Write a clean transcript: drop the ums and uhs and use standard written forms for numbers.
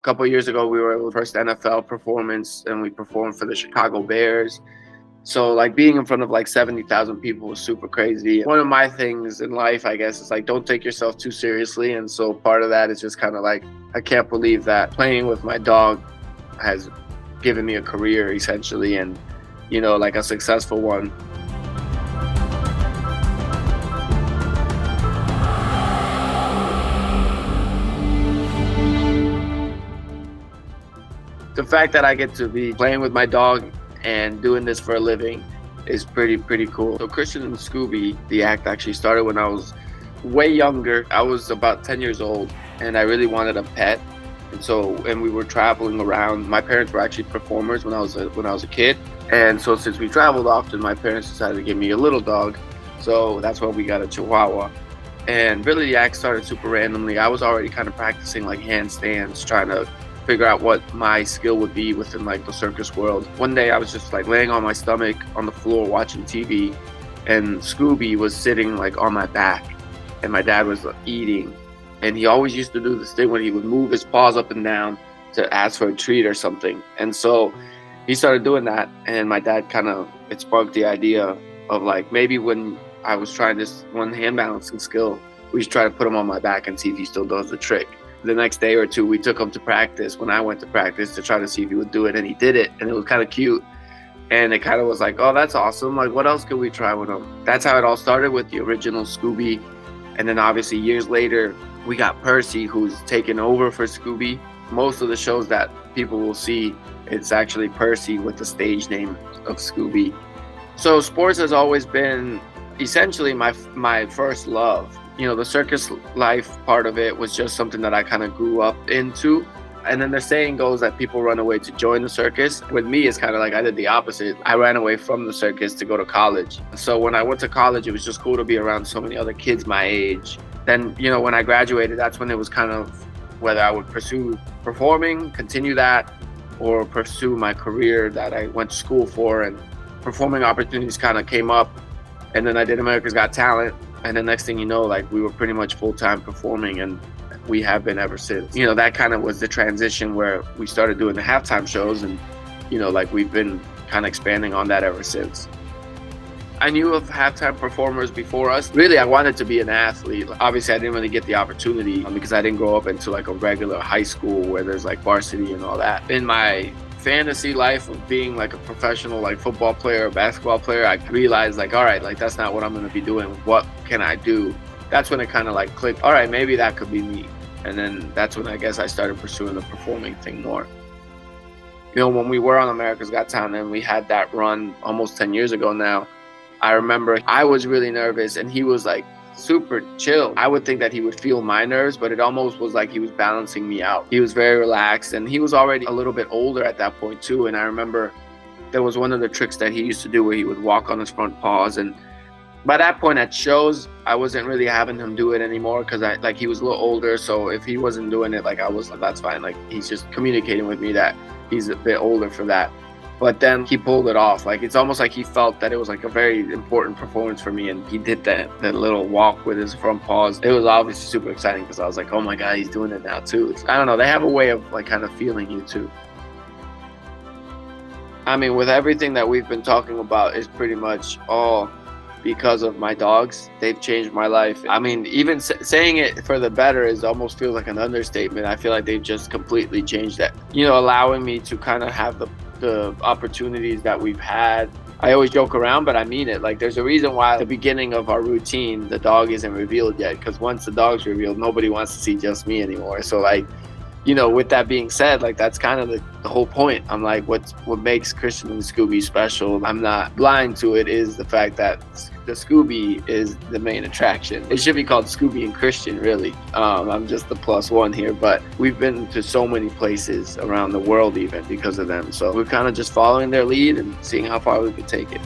A couple of years ago, we were able to first NFL performance, and we performed for the Chicago Bears. So like being in front of like 70,000 people was super crazy. One of my things in life, I guess, is like don't take yourself too seriously. And so part of that is just kind of like, I can't believe that playing with my dog has given me a career essentially, and like a successful one. The fact that I get to be playing with my dog and doing this for a living is pretty cool. So Christian and Scooby, the act, actually started when I was way younger. I was about 10 years old and I really wanted a pet. And we were traveling around. My parents were actually performers when I was a kid. And so since we traveled often, my parents decided to give me a little dog. So that's when we got a Chihuahua. And really the act started super randomly. I was already kind of practicing like handstands, trying to figure out what my skill would be within like the circus world. One day I was just like laying on my stomach on the floor watching TV, and Scooby was sitting like on my back, and my dad was eating. And he always used to do this thing when he would move his paws up and down to ask for a treat or something. And so he started doing that, and my dad it sparked the idea of like, maybe when I was trying this one hand balancing skill, we should try to put him on my back and see if he still does the trick. The next day or two, we took him to practice when I went to practice to try to see if he would do it, and he did it, and it was kind of cute. And it kind of was like, oh, that's awesome. Like, what else could we try with him? That's how it all started with the original Scooby. And then obviously years later, we got Percy, who's taken over for Scooby. Most of the shows that people will see, it's actually Percy with the stage name of Scooby. So sports has always been essentially my first love. The circus life part of it was just something that I kind of grew up into. And then the saying goes that people run away to join the circus. With me, it's kind of like I did the opposite. I ran away from the circus to go to college. So when I went to college, it was just cool to be around so many other kids my age. Then, when I graduated, that's when it was kind of whether I would pursue performing, continue that, or pursue my career that I went to school for. And performing opportunities kind of came up. And then I did America's Got Talent. And the next thing you know, like we were pretty much full-time performing, and we have been ever since. That kind of was the transition where we started doing the halftime shows, and, like we've been kind of expanding on that ever since. I knew of halftime performers before us. Really, I wanted to be an athlete. Obviously, I didn't really get the opportunity because I didn't grow up into like a regular high school where there's like varsity and all that. In my fantasy life of being like a professional like football player or basketball player, I realized like, all right, like that's not what I'm going to be doing. What can I do? That's when it kind of like clicked. All right, maybe that could be me. And then that's when I guess I started pursuing the performing thing more. When we were on America's Got Talent and we had that run almost 10 years ago now, I remember I was really nervous and he was like super chill. I would think that he would feel my nerves, but it almost was like he was balancing me out. He was very relaxed, and he was already a little bit older at that point too. And I remember there was one of the tricks that he used to do where he would walk on his front paws, and by that point at shows, I wasn't really having him do it anymore because he was a little older. So if he wasn't doing it, like I was, that's fine. Like he's just communicating with me that he's a bit older for that. But then he pulled it off. Like it's almost like he felt that it was like a very important performance for me, and he did that little walk with his front paws. It was obviously super exciting because I was like, oh my God, he's doing it now too. I don't know, they have a way of like kind of feeling you too. I mean, with everything that we've been talking about is pretty much all because of my dogs. They've changed my life. I mean, even saying it for the better is almost feels like an understatement. I feel like they've just completely changed that. Allowing me to kind of have the opportunities that we've had. I always joke around, but I mean it. Like there's a reason why at the beginning of our routine, the dog isn't revealed yet, because once the dog's revealed, nobody wants to see just me anymore. So like, with that being said, like that's kind of the whole point. I'm like, what makes Christian and Scooby special, I'm not blind to it, is the fact that the Scooby is the main attraction. It should be called Scooby and Christian, really. I'm just the plus one here, but we've been to so many places around the world even because of them. So we're kind of just following their lead and seeing how far we could take it.